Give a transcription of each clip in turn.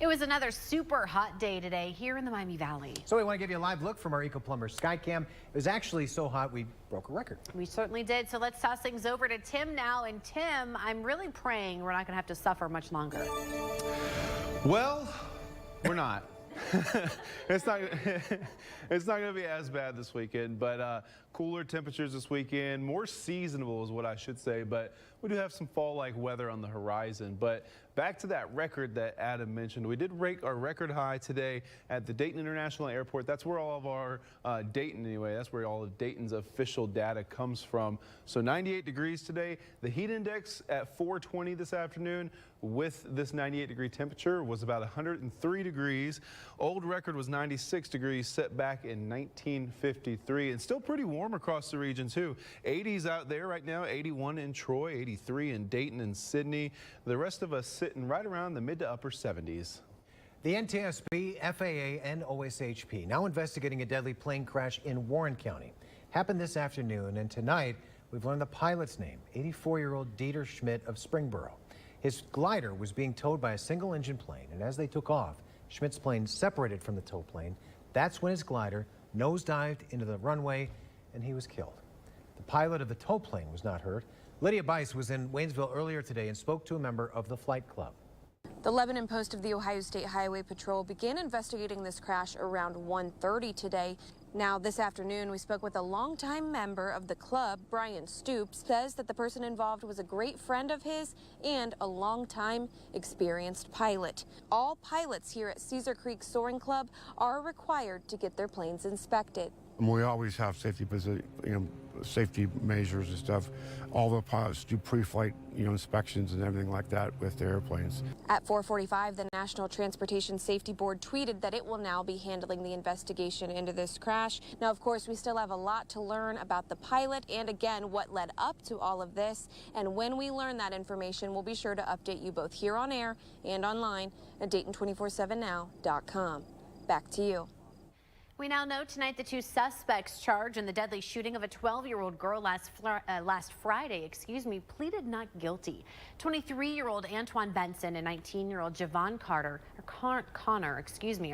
It was another super hot day today here in the Miami Valley. So we want to give you a live look from our Eco Plumber Skycam. It was actually so hot we broke a record. We certainly did. So let's toss things over to Tim now. And Tim, I'm really praying we're not going to have to suffer much longer. Well, we're not. It's not going to be as bad this weekend, but cooler temperatures this weekend, more seasonable is what I should say, but we do have some fall-like weather on the horizon. But back to that record that Adam mentioned, we did break our record high today at the Dayton International Airport. That's where all of our Dayton anyway, that's where all of Dayton's official data comes from. So 98 degrees today. The heat index at 420 this afternoon with this 98-degree temperature was about 103 degrees. Old record was 96 degrees set back in 1953, and still pretty warm across the region too. 80s out there right now, 81 in Troy, 83 in Dayton and Sydney. The rest of us sitting right around the mid to upper 70s. The NTSB, FAA, and OSHP now investigating a deadly plane crash in Warren County. Happened this afternoon, and tonight we've learned the pilot's name, 84-year-old Dieter Schmidt of Springboro. His glider was being towed by a single-engine plane, and as they took off, Schmidt's plane separated from the tow plane. That's when his glider nosedived into the runway, and he was killed. The pilot of the tow plane was not hurt. Lydia Bice was in Waynesville earlier today and spoke to a member of the flight club. The Lebanon Post of the Ohio State Highway Patrol began investigating this crash around 1:30 today. Now, this afternoon, we spoke with a longtime member of the club, Brian Stoops, says that the person involved was a great friend of his and a longtime experienced pilot. All pilots here at Cedar Creek Soaring Club are required to get their planes inspected. We always have safety measures and stuff. All the pilots do pre-flight, inspections and everything like that with the airplanes. At 4:45, the National Transportation Safety Board tweeted that it will now be handling the investigation into this crash. Now, of course, we still have a lot to learn about the pilot and, again, what led up to all of this. And when we learn that information, we'll be sure to update you both here on air and online at Dayton247now.com. Back to you. We now know tonight the two suspects charged in the deadly shooting of a 12-year-old girl last Friday, pleaded not guilty. 23-year-old Antoine Benson and 19-year-old Javon Connor,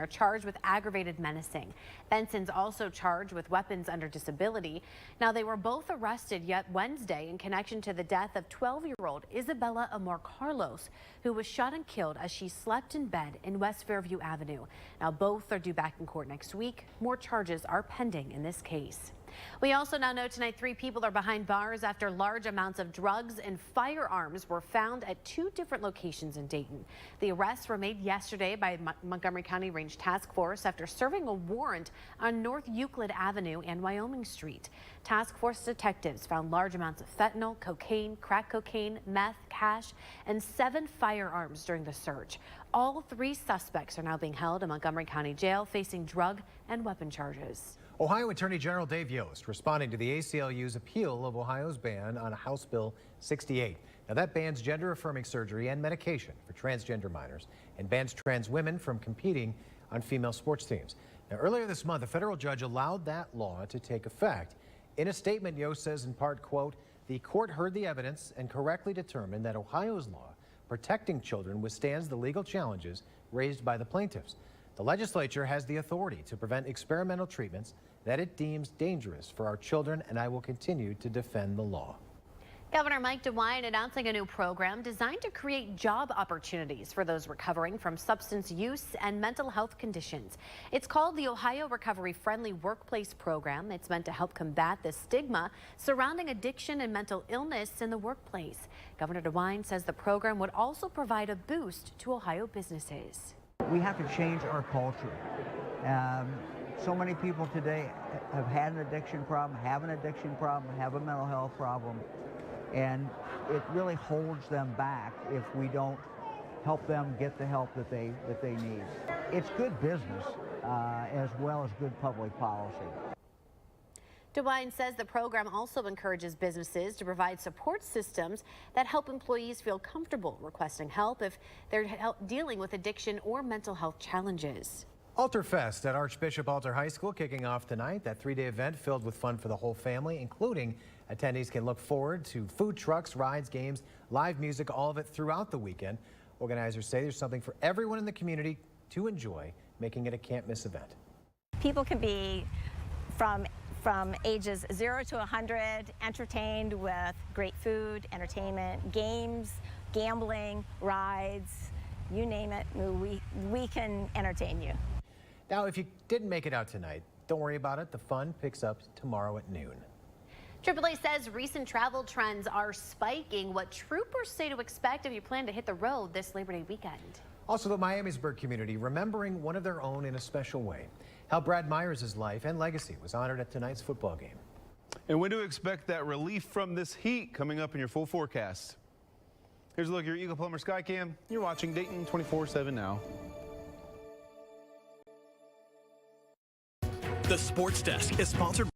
are charged with aggravated menacing. Benson's also charged with weapons under disability. Now, they were both arrested yet Wednesday in connection to the death of 12-year-old Isabella Amor Carlos, who was shot and killed as she slept in bed in West Fairview Avenue. Now, both are due back in court next week. More charges are pending in this case. We also now know tonight 3 people are behind bars after large amounts of drugs and firearms were found at 2 different locations in Dayton. The arrests were made yesterday by Montgomery County Range Task Force after serving a warrant on North Euclid Avenue and Wyoming Street. Task Force detectives found large amounts of fentanyl, cocaine, crack cocaine, meth, cash, and 7 firearms during the search. All 3 suspects are now being held in Montgomery County Jail facing drug and weapon charges. Ohio Attorney General Dave Yost responding to the ACLU's appeal of Ohio's ban on House Bill 68. Now, that bans gender-affirming surgery and medication for transgender minors and bans trans women from competing on female sports teams. Now, earlier this month, a federal judge allowed that law to take effect. In a statement, Yost says in part, quote, "The court heard the evidence and correctly determined that Ohio's law protecting children withstands the legal challenges raised by the plaintiffs. The legislature has the authority to prevent experimental treatments that it deems dangerous for our children, and I will continue to defend the law." Governor Mike DeWine announcing a new program designed to create job opportunities for those recovering from substance use and mental health conditions. It's called the Ohio Recovery Friendly Workplace Program. It's meant to help combat the stigma surrounding addiction and mental illness in the workplace. Governor DeWine says the program would also provide a boost to Ohio businesses. We have to change our culture. So many people today have had an addiction problem, have an addiction problem, have a mental health problem, and it really holds them back if we don't help them get the help that they need. It's good business as well as good public policy. DeWine says the program also encourages businesses to provide support systems that help employees feel comfortable requesting help if they're dealing with addiction or mental health challenges. Altar Fest at Archbishop Alter High School kicking off tonight. That 3-day event filled with fun for the whole family, including attendees can look forward to food trucks, rides, games, live music, all of it throughout the weekend. Organizers say there's something for everyone in the community to enjoy, making it a can't-miss event. People can be from ages 0 to 100 entertained with great food, entertainment, games, gambling, rides, you name it, we can entertain you. Now, if you didn't make it out tonight, don't worry about it. The fun picks up tomorrow at noon. AAA says recent travel trends are spiking. What troopers say to expect if you plan to hit the road this Labor Day weekend. Also, the Miamisburg community remembering one of their own in a special way. How Brad Myers' life and legacy was honored at tonight's football game. And when to expect that relief from this heat coming up in your full forecast. Here's a look at your Eagle Plumber Skycam. You're watching Dayton 24/7 now. The Sports Desk is sponsored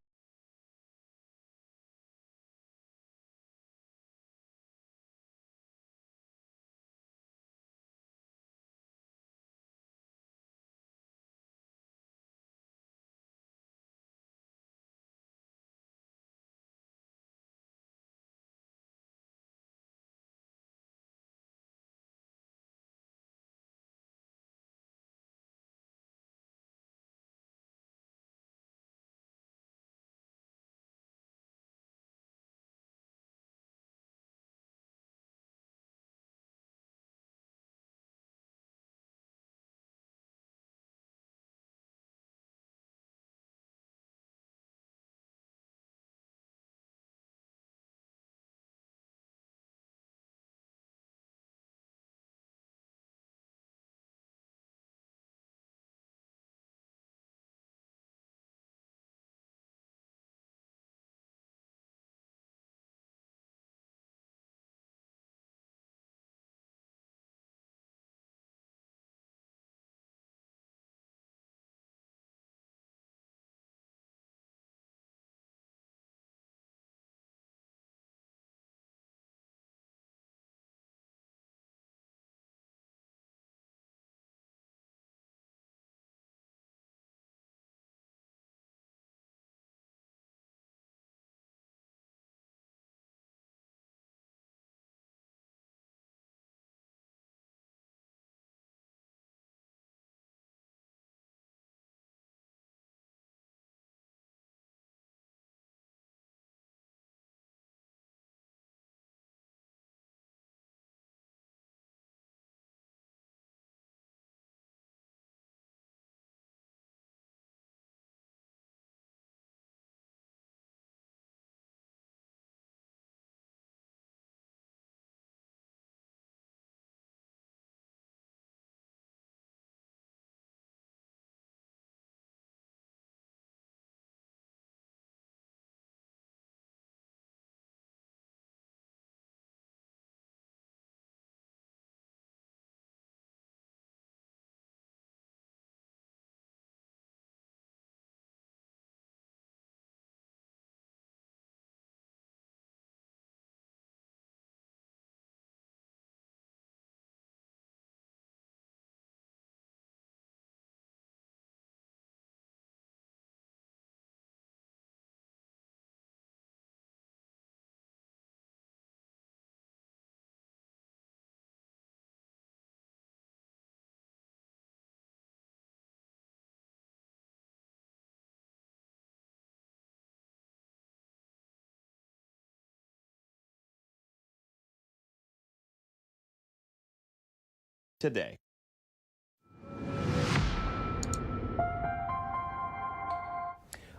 today.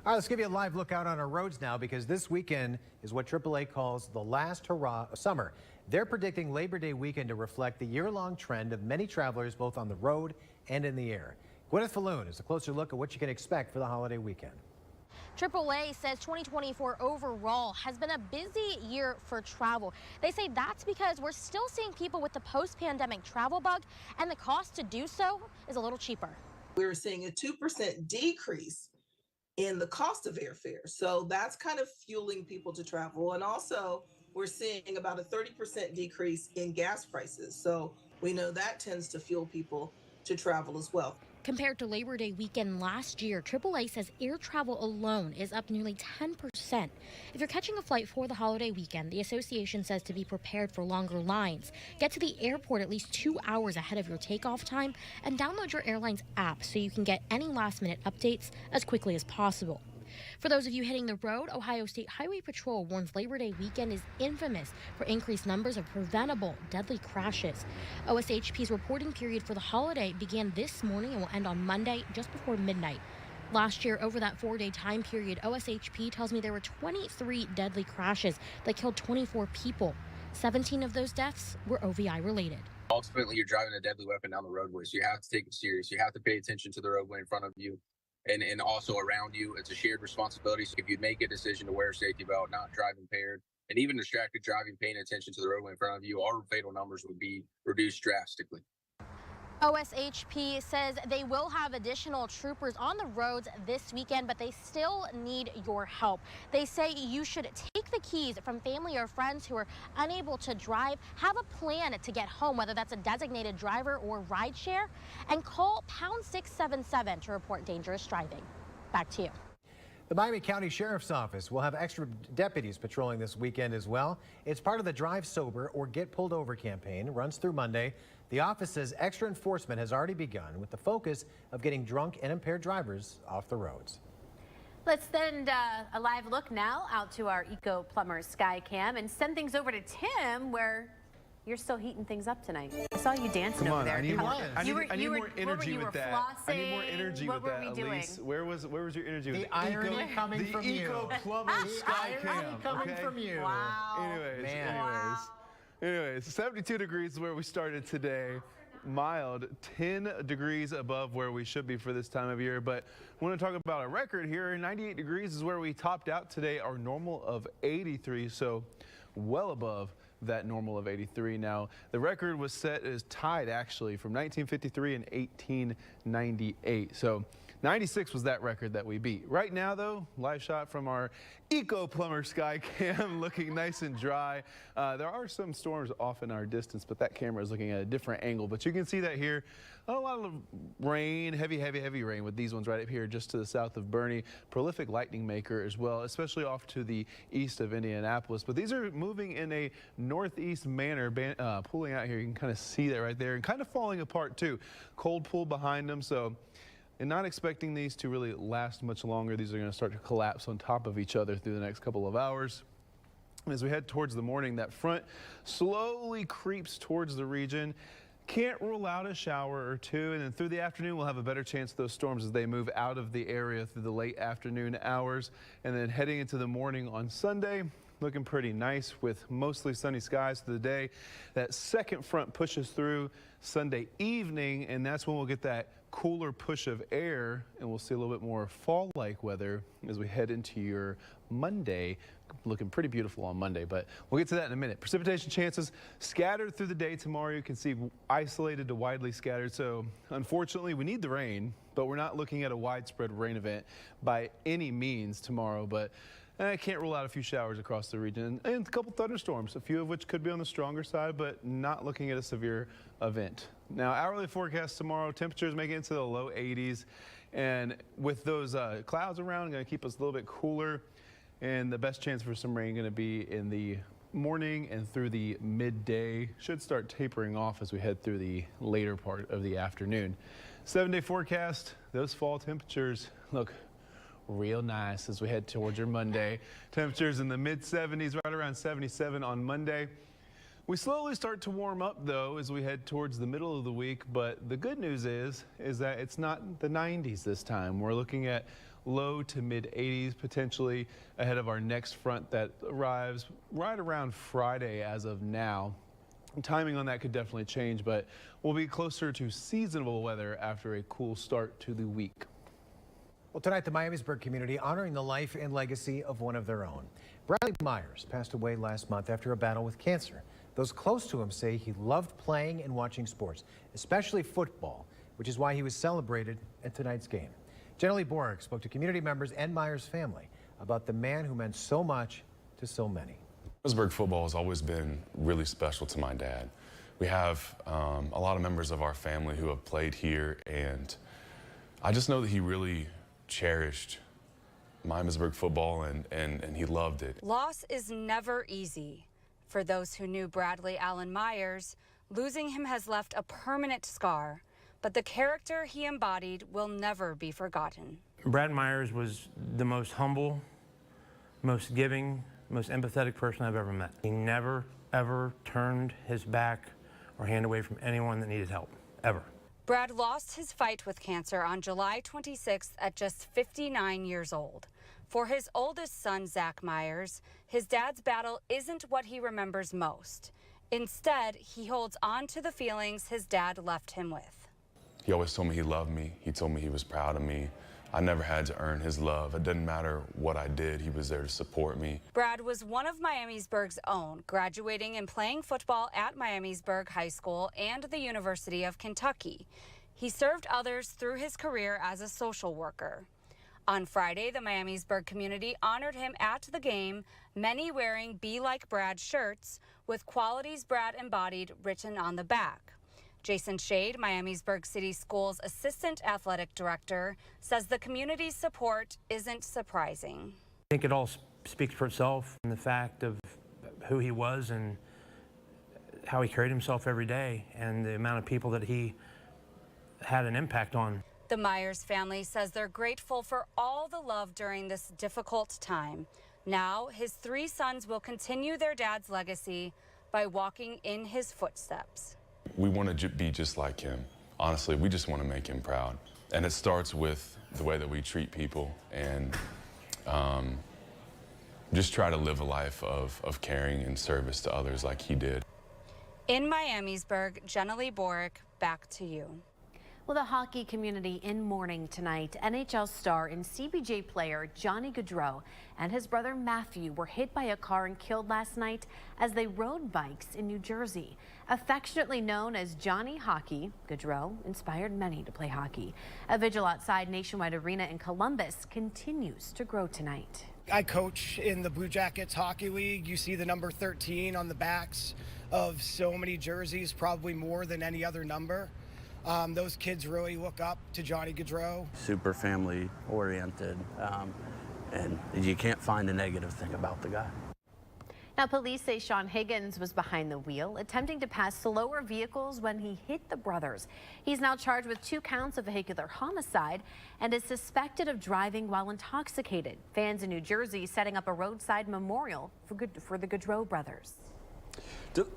All right, let's give you a live look out on our roads now, because this weekend is what AAA calls the last hurrah of summer. They're predicting Labor Day weekend to reflect the year-long trend of many travelers both on the road and in the air. Gwyneth Falloon is a closer look at what you can expect for the holiday weekend. AAA says 2024 overall has been a busy year for travel. They say that's because we're still seeing people with the post-pandemic travel bug, and the cost to do so is a little cheaper. We're seeing a 2% decrease in the cost of airfare. So that's kind of fueling people to travel. And also we're seeing about a 30% decrease in gas prices. So we know that tends to fuel people to travel as well. Compared to Labor Day weekend last year, AAA says air travel alone is up nearly 10%. If you're catching a flight for the holiday weekend, the association says to be prepared for longer lines. Get to the airport at least 2 hours ahead of your takeoff time and download your airline's app so you can get any last-minute updates as quickly as possible. For those of you hitting the road, Ohio State Highway Patrol warns Labor Day weekend is infamous for increased numbers of preventable deadly crashes. OSHP's reporting period for the holiday began this morning and will end on Monday just before midnight. Last year, over that 4-day time period, OSHP tells me there were 23 deadly crashes that killed 24 people. 17 of those deaths were OVI related. Ultimately, you're driving a deadly weapon down the roadway, so you have to take it serious. You have to pay attention to the roadway in front of you. And also around you. It's a shared responsibility. So if you make a decision to wear a safety belt, not drive impaired, and even distracted driving, paying attention to the roadway in front of you, our fatal numbers would be reduced drastically. OSHP says they will have additional troopers on the roads this weekend, but they still need your help. They say you should take the keys from family or friends who are unable to drive, have a plan to get home, whether that's a designated driver or rideshare, and call pound 677 to report dangerous driving. Back to you. The Miami County Sheriff's Office will have extra deputies patrolling this weekend as well. It's part of the Drive Sober or Get Pulled Over campaign. It runs through Monday. The office says extra enforcement has already begun with the focus of getting drunk and impaired drivers off the roads. Let's send a live look now out to our Eco Plumber Sky Cam and send things over to Tim, where you're still heating things up tonight. I saw you dancing over there. I need more energy with that. I need more energy with that, Elise. Where was your energy with the irony coming from you? The Eco Plumber Sky Cam. Coming from you. Wow. Anyways, 72 degrees is where we started today. Mild, 10 degrees above where we should be for this time of year. But I want to talk about a record here. 98 degrees is where we topped out today. Our normal of 83, so well above that normal of 83. Now, the record was set as tied actually from 1953 and 1898. So 96 was that record that we beat. Right now, though, live shot from our Eco Plumber Sky Cam, looking nice and dry. There are some storms off in our distance, but that camera is looking at a different angle. But you can see that here. A lot of rain, heavy rain with these ones right up here just to the south of Bernie. Prolific lightning maker as well, especially off to the east of Indianapolis. But these are moving in a northeast manner, pulling out here. You can kind of see that right there and kind of falling apart too. Cold pull behind them. So, and not expecting these to really last much longer. These are going to start to collapse on top of each other through the next couple of hours. As we head towards the morning, that front slowly creeps towards the region. Can't rule out a shower or two, and then through the afternoon we'll have a better chance of those storms as they move out of the area through the late afternoon hours. And then heading into the morning on Sunday, looking pretty nice with mostly sunny skies through the day. That second front pushes through Sunday evening, and that's when we'll get that cooler push of air, and we'll see a little bit more fall-like weather as we head into your Monday. Looking pretty beautiful on Monday, but we'll get to that in a minute. Precipitation chances scattered through the day tomorrow. You can see isolated to widely scattered. So unfortunately, we need the rain, but we're not looking at a widespread rain event by any means tomorrow. But I can't rule out a few showers across the region and a couple thunderstorms, a few of which could be on the stronger side, but not looking at a severe event. Now, hourly forecast tomorrow, temperatures make it into the low 80s. And with those clouds around, going to keep us a little bit cooler. And the best chance for some rain going to be in the morning and through the midday. Should start tapering off as we head through the later part of the afternoon. 7-day forecast, those fall temperatures look real nice as we head towards your Monday. Temperatures in the mid 70s, right around 77 on Monday. We slowly start to warm up though as we head towards the middle of the week, but the good news is that it's not the 90s this time. We're looking at low to mid 80s potentially ahead of our next front that arrives right around Friday as of now. Timing on that could definitely change, but we'll be closer to seasonable weather after a cool start to the week. Well, tonight, the Miamisburg community honoring the life and legacy of one of their own. Bradley Myers passed away last month after a battle with cancer. Those close to him say he loved playing and watching sports, especially football, which is why he was celebrated at tonight's game. Jenna Lee Borg spoke to community members and Myers' family about the man who meant so much to so many. Miamisburg football has always been really special to my dad. We have a lot of members of our family who have played here, and I just know that he really cherished Miamisburg football and he loved it. Loss is never easy. For those who knew Bradley Allen Myers, losing him has left a permanent scar, but the character he embodied will never be forgotten. Brad Myers was the most humble, most giving, most empathetic person I've ever met. He never, ever turned his back or hand away from anyone that needed help, ever. Brad lost his fight with cancer on July 26th at just 59 years old. For his oldest son, Zach Myers, his dad's battle isn't what he remembers most. Instead, he holds on to the feelings his dad left him with. He always told me he loved me. He told me he was proud of me. I never had to earn his love. It didn't matter what I did. He was there to support me. Brad was one of Miamisburg's own, graduating and playing football at Miamisburg High School and the University of Kentucky. He served others through his career as a social worker. On Friday, the Miamisburg community honored him at the game, many wearing Be Like Brad shirts with qualities Brad embodied written on the back. Jason Shade, Miamisburg City Schools Assistant Athletic Director, says the community's support isn't surprising. I think it all speaks for itself, and the fact of who he was and how he carried himself every day and the amount of people that he had an impact on. The Myers family says they're grateful for all the love during this difficult time. Now, his 3 sons will continue their dad's legacy by walking in his footsteps. We want to be just like him. Honestly, we just want to make him proud. And it starts with the way that we treat people and just try to live a life of caring and service to others like he did. In Miamisburg, Jenna Lee Borick, back to you. Well, the hockey community in mourning tonight. NHL star and CBJ player Johnny Gaudreau and his brother Matthew were hit by a car and killed last night as they rode bikes in New Jersey. Affectionately known as Johnny Hockey, Gaudreau inspired many to play hockey. A vigil outside Nationwide Arena in Columbus continues to grow tonight. I coach in the Blue Jackets Hockey League. You see the number 13 on the backs of so many jerseys, probably more than any other number. Those kids really look up to Johnny Gaudreau. Super family oriented, and you can't find a negative thing about the guy. Now, police say Sean Higgins was behind the wheel, attempting to pass slower vehicles when he hit the brothers. He's now charged with 2 counts of vehicular homicide and is suspected of driving while intoxicated. Fans in New Jersey setting up a roadside memorial for the Gaudreau brothers.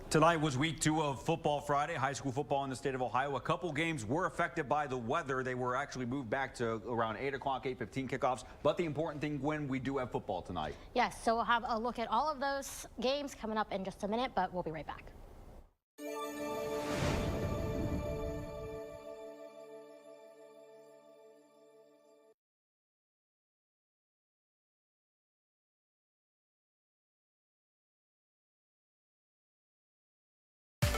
Tonight was week 2 of Football Friday, high school football in the state of Ohio. A couple games were affected by the weather. They were actually moved back to around 8 o'clock, 8:15 kickoffs. But the important thing, Gwen, we do have football tonight. Yes, so we'll have a look at all of those games coming up in just a minute, but we'll be right back.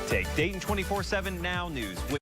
Take Dayton 24/7 Now News with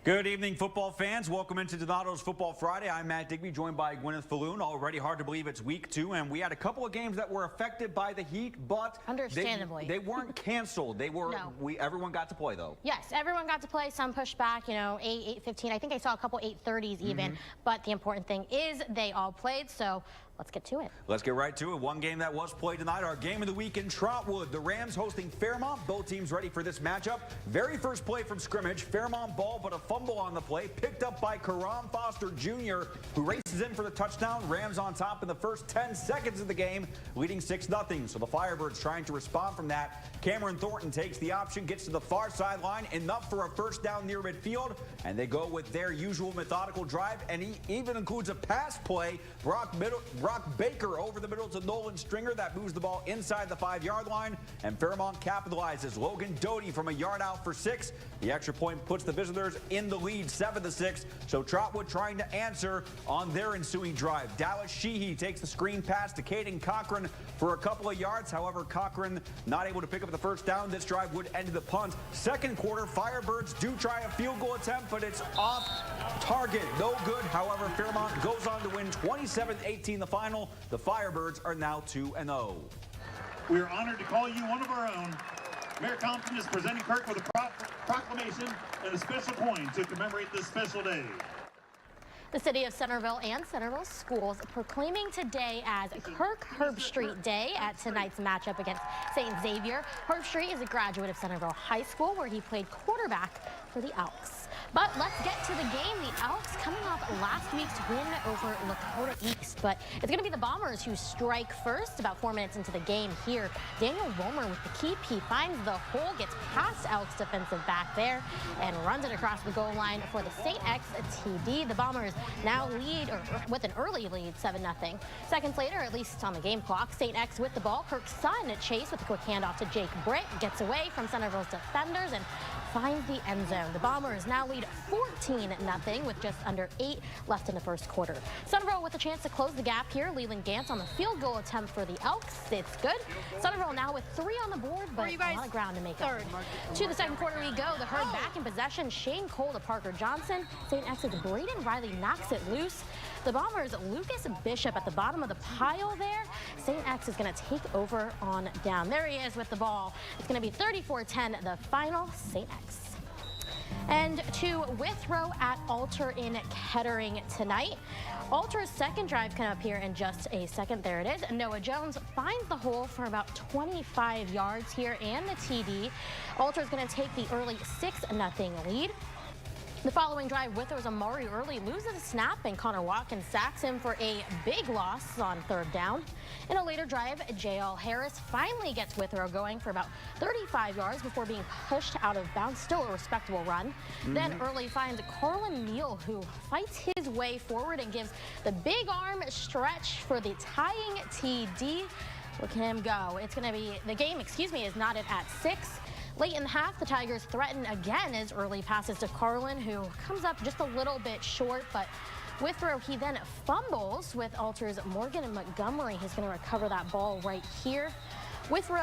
Good evening, football fans. Welcome into Donato's Football Friday. I'm Matt Digby, joined by Gwyneth Falloon. Already hard to believe it's week 2, and we had a couple of games that were affected by the heat, but understandably, they weren't canceled. They were. No. Everyone got to play though. Yes, everyone got to play. Some pushed back, 8:15. I think I saw a couple 8:30s even. But the important thing is they all played. So let's get to it. Let's get right to it. One game that was played tonight, our game of the week in Trotwood. The Rams hosting Fairmont. Both teams ready for this matchup. Very first play from scrimmage. Fairmont ball, but a fumble on the play. Picked up by Karam Foster Jr., who races in for the touchdown. Rams on top in the first 10 seconds of the game, leading 6-0. So the Firebirds trying to respond from that. Cameron Thornton takes the option, gets to the far sideline, enough for a first down near midfield, and they go with their usual methodical drive, and he even includes a pass play. Brock Baker over the middle to Nolan Stringer. That moves the ball inside the 5-yard line, and Fairmont capitalizes. Logan Doty from a yard out for 6. The extra point puts the visitors in the lead, 7-6. So Trotwood trying to answer on their ensuing drive. Dallas Sheehy takes the screen pass to Caden Cochran for a couple of yards. However, Cochran not able to pick up the first down. This drive would end the punt. Second quarter, Firebirds do try a field goal attempt, but it's off target. No good. However, Fairmont goes on to win 27-18 the final. The Firebirds are now 2-0. We are honored to call you one of our own. Mayor Compton is presenting Kirk with a proclamation and a special coin to commemorate this special day. The city of Centerville and Centerville schools proclaiming today as Kirk Herbstreit Day at tonight's matchup against St. Xavier. Herbstreit is a graduate of Centerville High School, where he played quarterback for the Elks. But let's get to the game. The Elks coming off last week's win over Lakota East. But it's going to be the Bombers who strike first. About 4 minutes into the game here, Daniel Romer with the keep. He finds the hole, gets past Elks defensive back there, and runs it across the goal line for the St. X TD. The Bombers now lead, or with an early lead, 7-0. Seconds later, at least on the game clock, St. X with the ball. Kirk's son, Chase, with a quick handoff to Jake Britt, gets away from Centerville's defenders and finds the end zone. The Bombers now lead 14-0 with just under 8 left in the first quarter. Centerville with a chance to close the gap here. Leland Gantz on the field goal attempt for the Elks. It's good. Centerville now with 3 on the board, but a lot of ground to make up. To the second quarter we go. The Herd back in possession. Shane Cole to Parker Johnson. St. X's Braden Riley knocks it loose. The Bombers' Lucas Bishop at the bottom of the pile there. St. X is going to take over on down. There he is with the ball. It's going to be 34-10, the final, St. X. And to Withrow at Alter in Kettering tonight. Alter's second drive coming up here in just a second. There it is. Noah Jones finds the hole for about 25 yards here and the TD. Alter's going to take the early 6-0 lead. The following drive, Withrow's Amari Early loses a snap, and Connor Watkins sacks him for a big loss on third down. In a later drive, J.L. Harris finally gets Withrow going for about 35 yards before being pushed out of bounds. Still a respectable run. Then Early finds Carlin Neal, who fights his way forward and gives the big arm stretch for the tying TD. Look at him go. It's going to be, the game, is knotted at 6. Late in the half, the Tigers threaten again as Early passes to Carlin, who comes up just a little bit short, but Withrow, he then fumbles with Alter's Morgan and Montgomery. He's going to recover that ball right here. Withrow